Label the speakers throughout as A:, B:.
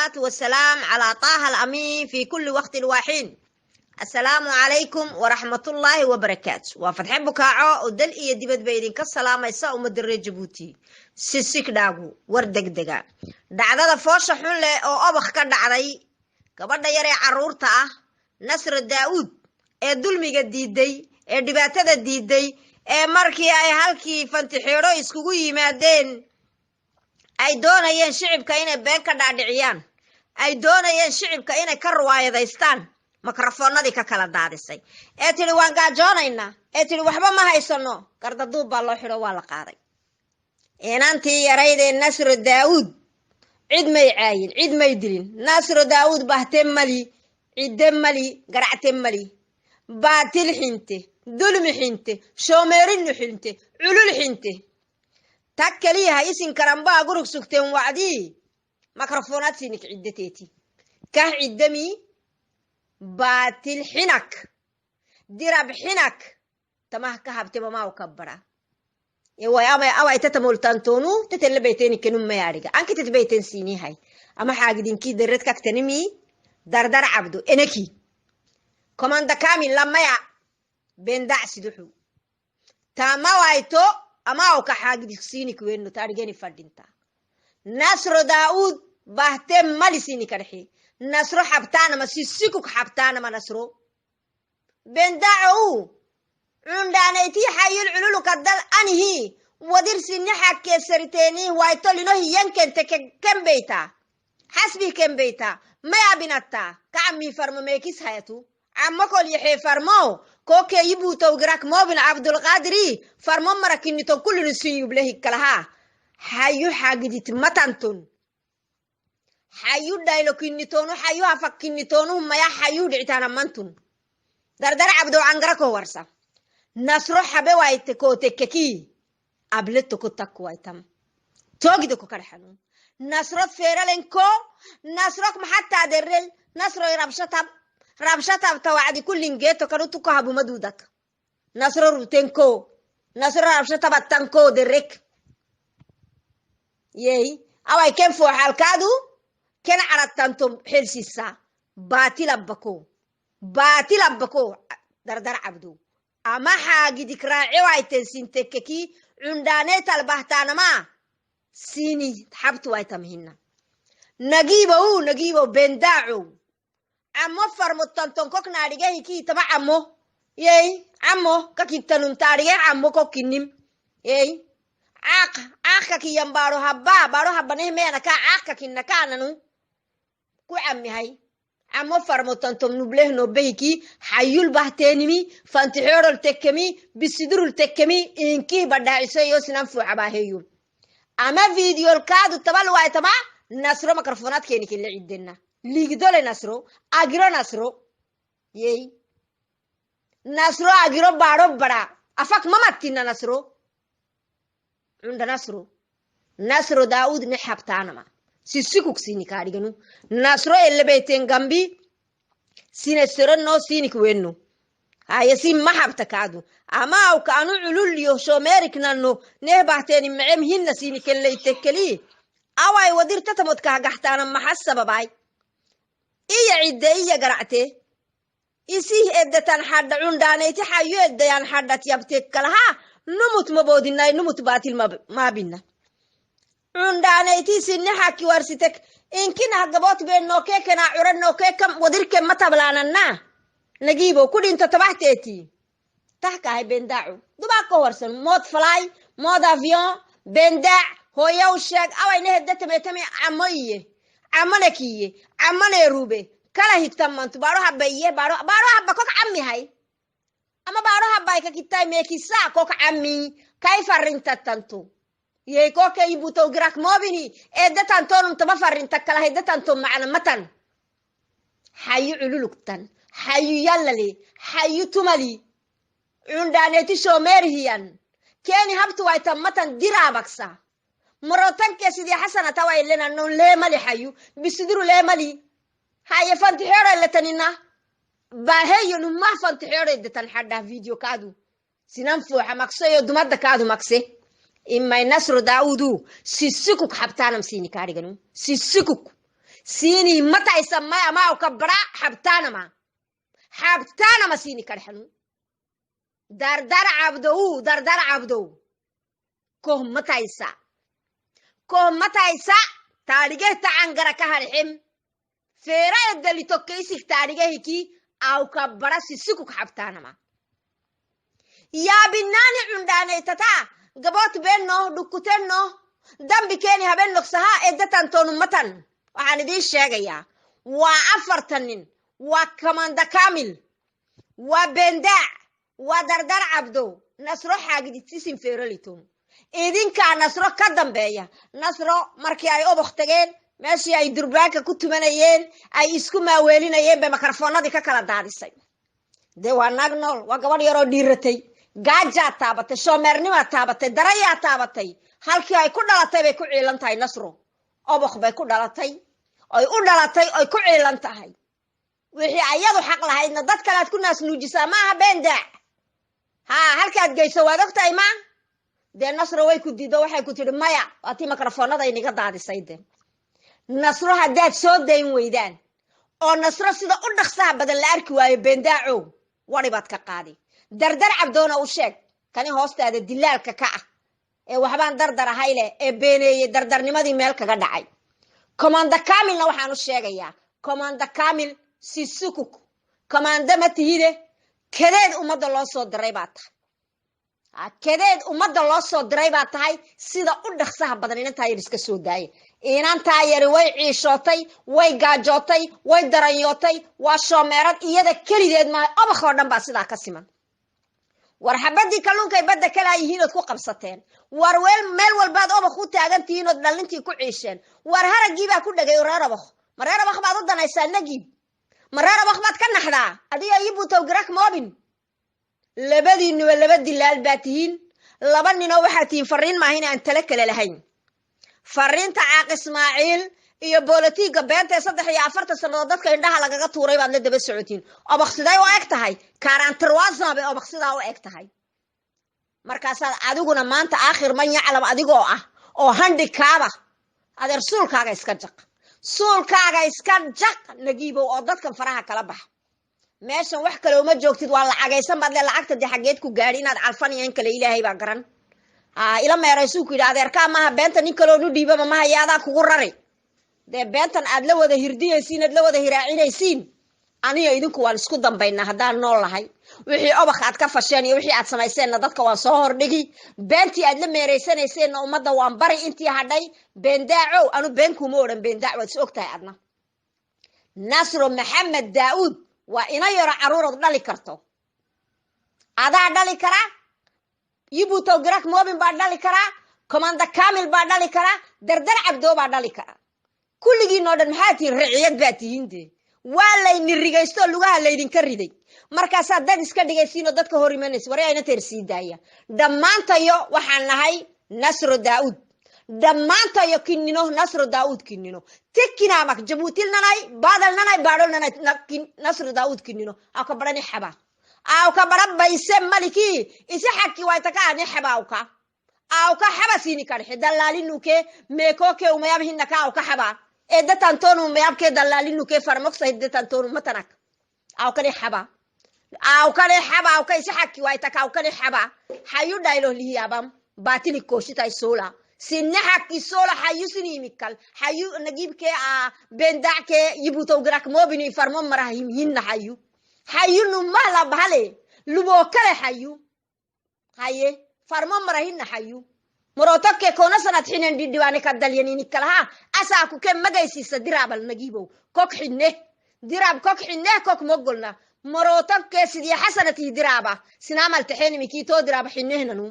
A: والصلاة والسلام على طه الأمين في كل وقت الواحين. السلام عليكم ورحمة الله وبركاته. وفتح بكاعو ودل إيه دبت بيدين كالسلام يساء مدري جبوتي سيسيك داغو وردك دقا دعدا فوش حون لي أو أبخ كدعدي كبردا يري عرورتا نصر داود ee dulmiga diiday ee dhibaatada diiday ee markii ay halkii fantixiiro iskugu yimaadeen ay doonayeen shicibka inay been ka dhaadhiciyaan ay doonayeen shicibka inay ka ruwaayadaystaan makarafoonadii ka kala daadisay ee tiri waan gaajoonayna ee tiri waxba ma haysano gardaduub baa loo xidho waa la qaaday inantii yaraydee nasr daawud cid may caayin cid may dilin nasr daawud bahte mali cid mali garacte mali baatil xinte dulmi xinte shoomeerin xinte culul xinte takkaliha isin karamba gurug sugteen wacdi makrofoonad sinik ciddateeti ka ciddami baatil xinak dirab xinak tamah ka habte ma u kabara way ama ita tamultantonu tatella bayteen kanum ma yaariga anki tit bayteen siini hay ama xaagidinki dared kaktanimi dardar abdu enaki komanda kamil lamaya bendac siduxu tama wayto ama u ka xaagidisini kuweenno taarigani fadinta nasr daud bahte malisini karxi nasro xabtaana ma sisiku xabtaana ma nasro bendacu عندنا حي العلول كدل أنهي ودرس النحك كسرتيني ويطلنه ينكن كم بيتا حسبي كم بيتا ما يبنتا كعمي فرم ميكيس هاتو عمكول يحي فرمو كوكي يبو توقرك مو بن عبد القادري فرمو مركني تو كل نسي بله كلها حيو حاجدت متنتون حيو دايلو كني تونو حيو افكني تونو ما يا حيو دعتانا منتون دردر عبدو عنقركو ورسا نصر حبي وايتكو تككي قبلتكو تكو وايتم توجدكو كرحنو نصر فيرلنكو نصرك محتى درل نصر ربشتاب توعدي كل انجيتو كروتكو هبو مدودك نصر روتنكو نصر ربشتاب تنكو درك يي اواي كان فو حالكادو كان عرضتانتم حلسيسا باطل بكو دردر عبدو أما حاجة ذكرى عوايتين سنتككي عندانيت البحتان ما سيني حبت وايتمهن نجيبه بنداعو عمو فرمتنتون كوك ناريجي كي تبع عمو يي عمو كاكيتنون تاريجي عمو كوكينيم يي عاق كي ينبارو هبا نهمي أنا كا عاق كي نكاننو كو عمي هاي عمو فرمتنتم نبله نبهكي حيول بحتينمي فانتحور التكمي بسدر التكمي إنكي بداعسي يوسنان فوحباهيو أما فيديو الكادو تبالو وايتما نصرو مكرفونات كيني كي اللي عدنا ليقدول نصرو أجرو نصرو يي نصرو أجرو بارو برا أفاك ممتنا نصرو عند نصرو داود نحبتانما سيسيكوك سيني كاريغنو نصرو اللي بيتين جنبي سينسرنو سينيك وينو هاي سين ما حبتكادو اما او كانوا علول يو شوميرك نانو نهبحتين معهم هن سينيك اللي يتكلي اواي ودير تتمت كاغحتانا محسبة باي ايه عدة ايه قرعتي اسيه ادتان حد عندانيتي حيو اديان حدت يبتك لها نمت مبودنا نمت باتل ما بينا عندانيتي سنة حكي ورستك إن كنا هجبات بين نوكي كنا عرن نوكي كم ودير كم متبلانا نجيبه كل أنت تبعتيتي تحكي هاي بندعو دباكو ورسن مود فلاي مود أفيون بندع هو يوشك أو إنه دت ميتمي عمانكية عمان روبي كلا هيكتمان تبارو هبايه بارو هباكوك عمي هاي أما بارو هبايك كتاي ميكي سا كوك عمي كيف رنتتنتو يكوك يبوتو جراك موبيني إدتان تونم تبفرين تكلا إدتان توم معنا متن حيو علولكتن حيو يللي حيو تملي عندانيتي شومير هيان كيني هبتو وايتم متن درابكسا مرتن كيسيدي حسنة تواي لنا نون ليه مالي حيو بيسدرو ليه مالي هاي فانتحيرا اللي تنينا باهيو نما فانتحيرا إدتان حدا فيديو كادو سننفوح مكسيو دمد كادو مكسي إما نصر داودو سيسكوك حبتانا مسيني كاريغنو سيسكوك سيني متى يسمى ما وكبرا حبتانا ما سيني كرحنو دردر عبدو كوه متى يسا تاريخه تعنقر كهالحم فيرا يدلي توكيسك تاريخه كي أو كبرا سيسكوك حبتانا ما يا بناني عندنا تتا قبوت بينه دكتنه دم بكيني هبين لقصها إدتان تون متن وعن دي الشاقية وعفرتنين وكمان دا كامل وبندع ودردر عبدو نصرو حاجة تسيسين فيراليتون إذن كان نصرو كدن بيا نصرو مركي أي أبختغين ماشي أي درباكا كنت منيين أي إسكو ماويلين أيين بمكرفونا دي كاكالا دادي سايب دي واناغنول وقوان يرو ديرتي gaajaa taabatay shoomeernima taabatay darayaa taabatay halkii ay ku dhalatay bay ku ciilan tahay nasro oboq bay ku dhalatay ay u dhalatay ay ku ciilan tahay wixii ayadu xaq lahaydna dad kale aad ku naas nuujisaa maaha beendaa halkaad geyso waad ogtahay ma dee nasro way ku diido waxay ku tidhi maya waatii makarafoonada iniga daadisay de nasro haddaad soo dayn weydaan oo nasro sida u dhaqsaha badan la arki waayo beendaacow wari baad ka qaadi dardar cabdoona u sheeg kani hoostaada dilaalka ka ah ee waxbaan dardar ahay leh ee beeneeyay dardarnimadii meel kaga dhacay komanda kaamilna waxaan u sheegayaa komanda kaamil sisukuk komanda ma tihide kadeed ummadda loo soo diray baa tahay kadeed ummadda loo soo diray baa tahay sida u dhaqsaha badan inantaa yar iska soo daaya inantaa yari way ciishootay way gaajootay way daranyootay waa shoomeerad iyada kelideed ma obakoo dhan baa sidaa ka siman war xabadii kalluunkay badda kala yihiin oo ku qabsateen war meel walbaad obakh u taagan tihiin oo dhalintii ku ciisheen war haragii baa ku dhagay reerabakh mareerabakh baad u danaysaa nagiib mareerabakh baad ka naxdaa adiga ibu tawgrak moobin labadiinu laba dilaal baa tihiin laba nin oo waxaa tihiin fariin maahin aan tala kale lahayn fariinta caaq ismaaciil iyo bolitiga beenta 3 iyo 4 sano dadka indhaha lagaga tuuray baad la daba socotiin obakh siday u eg tahay karantarwaasna bay obakh sidaa u eg tahay markaasaad adiguna maanta aakhir man yaclam adigoo ah oo handikaaba adeer suulkaaga iska jaq nagiibow oo dadkan faraha kala bax meeshan wax kale uma joogtid waa lacagaysan baad le lacagta dee xageed ku gaadhi inaad calfan iyo in kale ilaahay baa garan ila meeraysuu ku yidhi adeerkaa maaha beenta nin kaloo nu dhiibaba maha yaadaa kugu rari dee beentan aad la wada hirdiyaysiin aad la wada hiraacinaysiin aniga idinku waan isku dambaynaa haddaan nool lahay wixii obakh aad ka fasheen iyo wixii aad samayseenna dadka waan soo hordhigi beentii aad la meeraysanayseena ummadda waan bari intii hadhay beendaacow anu been kuma odhan beendaac waad is ogtahay adna nasro maxamed daa'uud waa ina yaro caruurood dhali karto adaa dhali karaa yibu tawgrak moobin baa dhali karaa komanda kaamil baa dhali karaa dardar cabdoo baa dhali karaa kulligiinoo dhan maxaa tihiin riciyad baa tihiin dee waa layni rigaysto lugaha laydinka riday markaasaad dad iska dhigaysiinoo dadka hor imanaysa wari ayna teersii daaya dhammaantayo waxaan nahay nasro daa'uud dhammaantayo kinnino nasro daa'uud kinnino tikkinaamak jabuutilnanay baadalnanay baadholnanay nasro daa'uud kinnino aw ka badhani xaba aw ka badha bayse malikii isi xagki waytaka ani xabaawka aw ka xaba siini kadhexe dallaalinukee meekooke umayab hinaka aw ka xaba eedatantoonu mayabkee dallaalinukee farmoksa eedatantoonu matanak aw kani xaba aw ka isi xagki waytaka aw kani xaba xayu dhaylo lihiyabam baatili kooshitay soola sinne xagki soola xayu sinimikal xayu nagiibkee beendacke yibutowgrak moobini farmo marahim hinna xayu numahla bahale luboo kale xayu haye farmo marahinna xayu morotokke koona sanad xinen diiwaane ka dalyanini kalaha asaa ku kee magaysiisa diraabal nagiibow kok xidne diraab kok xidne kok mogolna morotokke sidii xasanati diraaba sinaamal taxeenimi kiitoo diraaba xidnehnanu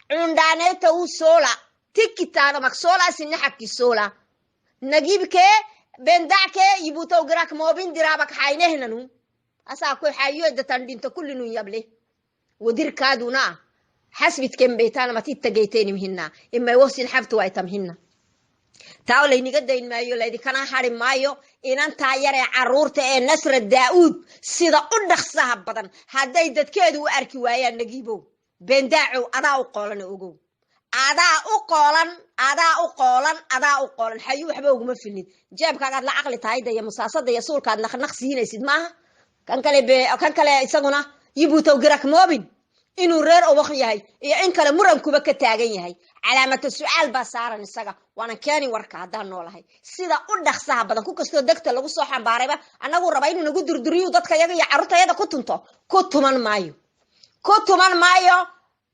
A: cundaaneeta u soola tikitaano mak soola sinne xakki soola nagiibkee beendacke yibutowgrak moobin diraabak xaynehnanu asaa ku xayo datan dhinta kullinu yable wadirkaaduna حسبت كم بيتانا ما تيتجيتين مهنا إما يوصل حبتوا أيتمهنا تاولي نقدين مايو لدي كان حرم مايو إن أنت يرى عرورت نصر الداود سيدا أدخ صاحب بدن هذا يدد كيدو أركي ويا نجيبو بنداعو أنا وقالنا أجو adaa u qoolan xayu waxba uguma filnid jeebkaagaad la caqli tahay daya musaasada iyo suulkaad naqnaq siinaysid maaha kan kale isaguna yibuutow girak moobin inuu reer obaq yahay iyo in kale murankuba ka taagan yahay calaamatu su'aal baa saaran isaga waana keeni warka haddaan noolahay sida u dhaqsaha badan ku kastoo degta lagu soo xambaarayba annagu raba inuu nagu durduriyo dadka yaga iyo carruurtayada ku tunto ku tuman maayo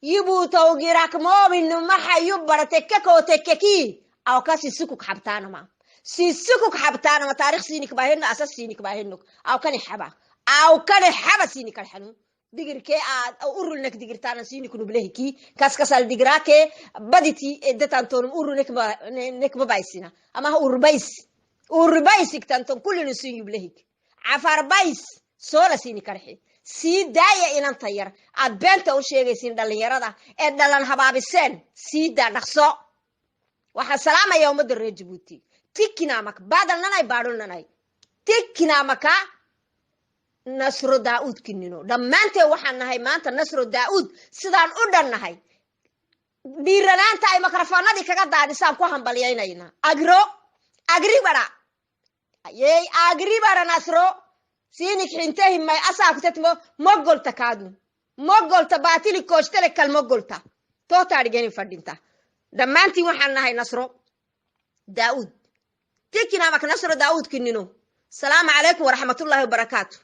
A: yibuutow girak moobin maxayu barate kakoote kaki aw ka sisukuk xabtaanama taarikh siinik baahino asas siinik baahino aw kani xaba siinik alxanu digirkee aad urulnek digirtaana siinik nublehiki kaskasal digraake baditi edatanton urunek babaysina ama urbaysik tanton kullinu siin yublehik cafarbays soola siinik arxi sii daaya inanta yar aad beenta u sheegaysiin dhallinyarada ee dhalan habaabiseen sii daa dhaqso waxaan salaamaya ummadda reer jabuuti tikinamak baadalnanay baadhulnanay tikinamaka nasro daa'uud kinino dhammaantee waxaan nahay maanta nasro daa'uud sidaan u dhannahay dhiiranaanta ay makrofoonadii kaga daadisaan ku hambalyaynayna agribara nasro siinik xintehimay asaakutetmo mogolta kaadnu mogolta baatili kooshtele kal mogolta tootaadhigeni fadhinta dhammaantiin waxaan nahay nasro daa'uud tikinamak nasro daa'uud kinino salaamu calaykum waraxmatullaahi wabarakaatu